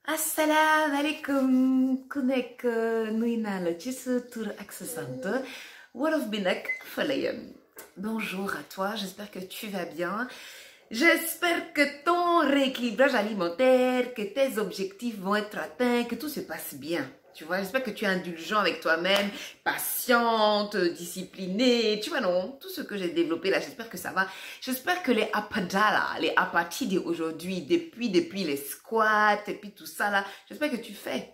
Assalamu alaikum, kunek nuina la tur accessante. Wolof binek falayem. Bonjour à toi, j'espère que tu vas bien. J'espère que ton rééquilibrage alimentaire, que tes objectifs vont être atteints, que tout se passe bien. Tu vois, j'espère que tu es indulgent avec toi-même, patiente, disciplinée. Tu vois, non, tout ce que j'ai développé là, j'espère que ça va. J'espère que les apadala, les apathis d'aujourd'hui, depuis les squats et puis tout ça là, j'espère que tu fais.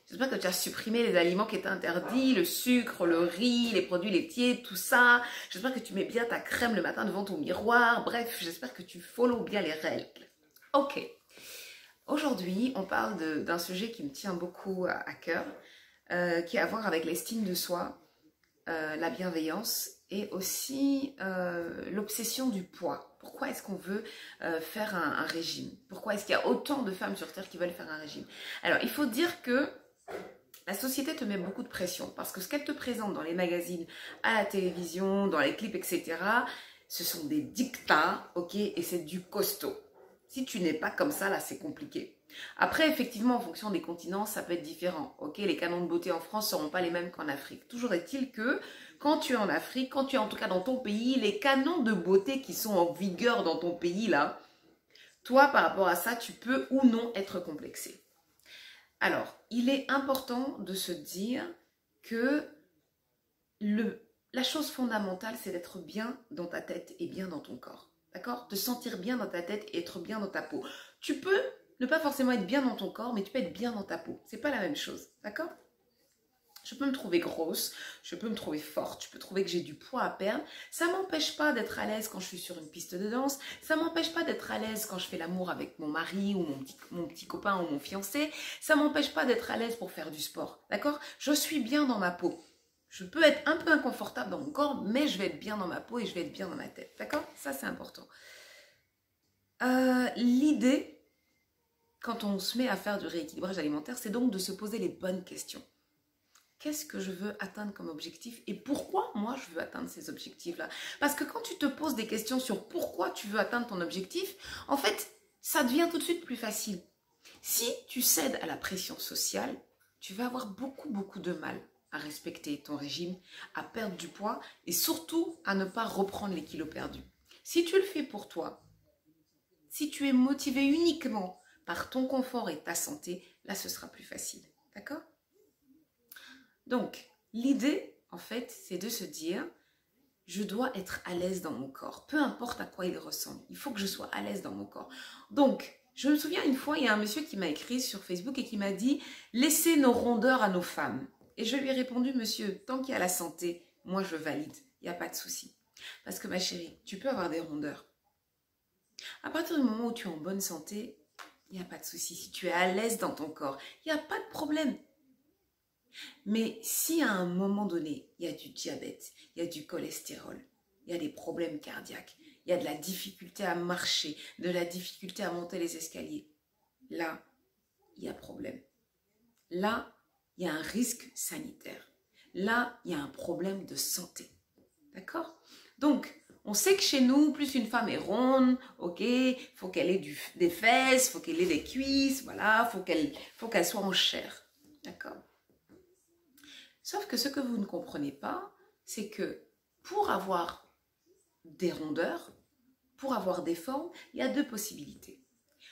J'espère que tu as supprimé les aliments qui étaient interdits, le sucre, le riz, les produits laitiers, tout ça. J'espère que tu mets bien ta crème le matin devant ton miroir. Bref, j'espère que tu follow bien les règles. Ok. Aujourd'hui, on parle d'un sujet qui me tient beaucoup à cœur, qui a à voir avec l'estime de soi, la bienveillance et aussi l'obsession du poids. Pourquoi est-ce qu'on veut faire un régime? Pourquoi est-ce qu'il y a autant de femmes sur Terre qui veulent faire un régime? Alors, il faut dire que la société te met beaucoup de pression parce que ce qu'elle te présente dans les magazines, à la télévision, dans les clips, etc., ce sont des dictats, ok, et c'est du costaud. Si tu n'es pas comme ça, là, c'est compliqué. Après, effectivement, en fonction des continents, ça peut être différent. Ok, les canons de beauté en France ne seront pas les mêmes qu'en Afrique. Toujours est-il que quand tu es en Afrique, quand tu es en tout cas dans ton pays, les canons de beauté qui sont en vigueur dans ton pays, là, toi, par rapport à ça, tu peux ou non être complexé. Alors, il est important de se dire que la chose fondamentale, c'est d'être bien dans ta tête et bien dans ton corps. D'accord? Te sentir bien dans ta tête et être bien dans ta peau. Tu peux ne pas forcément être bien dans ton corps, mais tu peux être bien dans ta peau. C'est pas la même chose. D'accord? Je peux me trouver grosse, je peux me trouver forte, je peux trouver que j'ai du poids à perdre. Ça ne m'empêche pas d'être à l'aise quand je suis sur une piste de danse. Ça ne m'empêche pas d'être à l'aise quand je fais l'amour avec mon mari ou mon petit copain ou mon fiancé. Ça ne m'empêche pas d'être à l'aise pour faire du sport. D'accord? Je suis bien dans ma peau. Je peux être un peu inconfortable dans mon corps, mais je vais être bien dans ma peau et je vais être bien dans ma tête. D'accord? Ça, c'est important. L'idée, quand on se met à faire du rééquilibrage alimentaire, c'est donc de se poser les bonnes questions. Qu'est-ce que je veux atteindre comme objectif et pourquoi moi je veux atteindre ces objectifs-là? Parce que quand tu te poses des questions sur pourquoi tu veux atteindre ton objectif, en fait, ça devient tout de suite plus facile. Si tu cèdes à la pression sociale, tu vas avoir beaucoup de mal à respecter ton régime, à perdre du poids et surtout à ne pas reprendre les kilos perdus. Si tu le fais pour toi, si tu es motivé uniquement par ton confort et ta santé, là ce sera plus facile. D'accord? Donc, l'idée, en fait, c'est de se dire, je dois être à l'aise dans mon corps, peu importe à quoi il ressemble. Il faut que je sois à l'aise dans mon corps. Donc, je me souviens une fois, il y a un monsieur qui m'a écrit sur Facebook et qui m'a dit, laissez nos rondeurs à nos femmes. Et je lui ai répondu, monsieur, tant qu'il y a la santé, moi je valide, il n'y a pas de souci. Parce que ma chérie, tu peux avoir des rondeurs. À partir du moment où tu es en bonne santé, il n'y a pas de souci. Si tu es à l'aise dans ton corps, il n'y a pas de problème. Mais si à un moment donné, il y a du diabète, il y a du cholestérol, il y a des problèmes cardiaques, il y a de la difficulté à marcher, de la difficulté à monter les escaliers, là, il y a problème. Là, il y a un risque sanitaire. Là, il y a un problème de santé. D'accord? Donc, on sait que chez nous, plus une femme est ronde, ok, il faut qu'elle ait des fesses, il faut qu'elle ait des cuisses, voilà, faut qu'elle soit en chair. D'accord? Sauf que ce que vous ne comprenez pas, c'est que pour avoir des rondeurs, pour avoir des formes, il y a deux possibilités.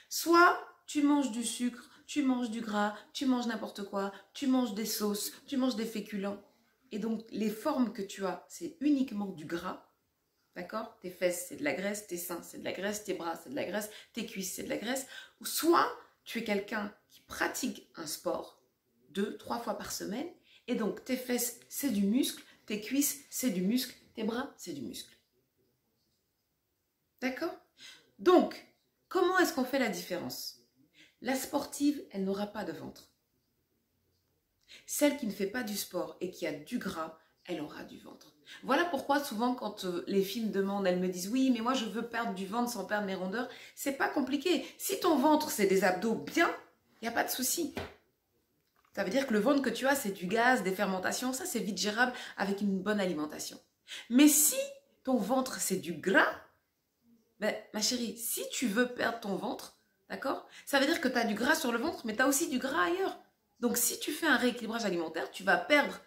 Soit tu manges du sucre, tu manges du gras, tu manges n'importe quoi, tu manges des sauces, tu manges des féculents. Et donc les formes que tu as, c'est uniquement du gras. D'accord? Tes fesses, c'est de la graisse, tes seins, c'est de la graisse, tes bras, c'est de la graisse, tes cuisses, c'est de la graisse. Ou soit tu es quelqu'un qui pratique un sport 2-3 fois par semaine. Et donc, tes fesses, c'est du muscle, tes cuisses, c'est du muscle, tes bras, c'est du muscle. D'accord? Donc, comment est-ce qu'on fait la différence? La sportive, elle n'aura pas de ventre. Celle qui ne fait pas du sport et qui a du gras, elle aura du ventre. Voilà pourquoi souvent quand les filles me demandent, elles me disent « Oui, mais moi je veux perdre du ventre sans perdre mes rondeurs. » C'est pas compliqué. Si ton ventre, c'est des abdos bien, il n'y a pas de souci. Ça veut dire que le ventre que tu as, c'est du gaz, des fermentations. Ça, c'est vite gérable avec une bonne alimentation. Mais si ton ventre, c'est du gras, ben, ma chérie, si tu veux perdre ton ventre, D'accord? Ça veut dire que tu as du gras sur le ventre, mais tu as aussi du gras ailleurs. Donc, si tu fais un rééquilibrage alimentaire, tu vas perdre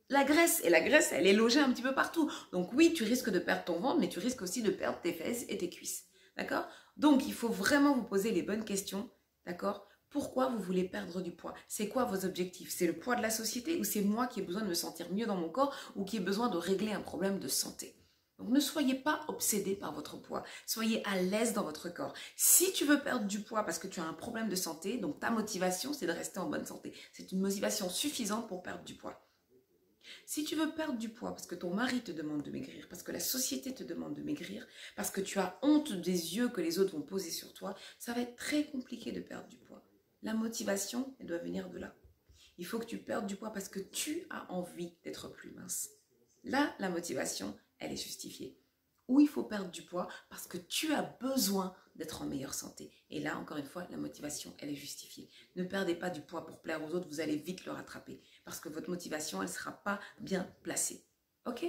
la graisse. Et la graisse, elle est logée un petit peu partout. Donc, oui, tu risques de perdre ton ventre, mais tu risques aussi de perdre tes fesses et tes cuisses. D'accord? Donc, il faut vraiment vous poser les bonnes questions. D'accord? Pourquoi vous voulez perdre du poids? C'est quoi vos objectifs? C'est le poids de la société ou c'est moi qui ai besoin de me sentir mieux dans mon corps ou qui ai besoin de régler un problème de santé? Donc ne soyez pas obsédé par votre poids, soyez à l'aise dans votre corps. Si tu veux perdre du poids parce que tu as un problème de santé, donc ta motivation c'est de rester en bonne santé. C'est une motivation suffisante pour perdre du poids. Si tu veux perdre du poids parce que ton mari te demande de maigrir, parce que la société te demande de maigrir, parce que tu as honte des yeux que les autres vont poser sur toi, ça va être très compliqué de perdre du poids. La motivation, elle doit venir de là. Il faut que tu perdes du poids parce que tu as envie d'être plus mince. Là, la motivation, elle est justifiée. Ou il faut perdre du poids parce que tu as besoin d'être en meilleure santé. Et là, encore une fois, la motivation, elle est justifiée. Ne perdez pas du poids pour plaire aux autres, vous allez vite le rattraper. Parce que votre motivation, elle ne sera pas bien placée. Ok?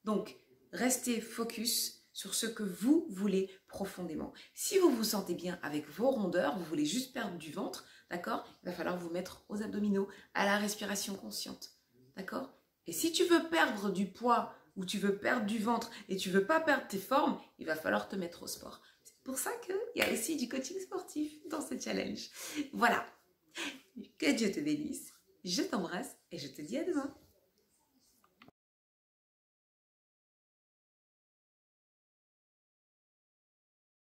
Donc, restez focus sur ce que vous voulez profondément. Si vous vous sentez bien avec vos rondeurs, vous voulez juste perdre du ventre, d'accord? Il va falloir vous mettre aux abdominaux, à la respiration consciente, d'accord? Et si tu veux perdre du poids ou tu veux perdre du ventre et tu veux pas perdre tes formes, il va falloir te mettre au sport. C'est pour ça qu'il y a aussi du coaching sportif dans ce challenge. Voilà. Que Dieu te bénisse. Je t'embrasse et je te dis à demain.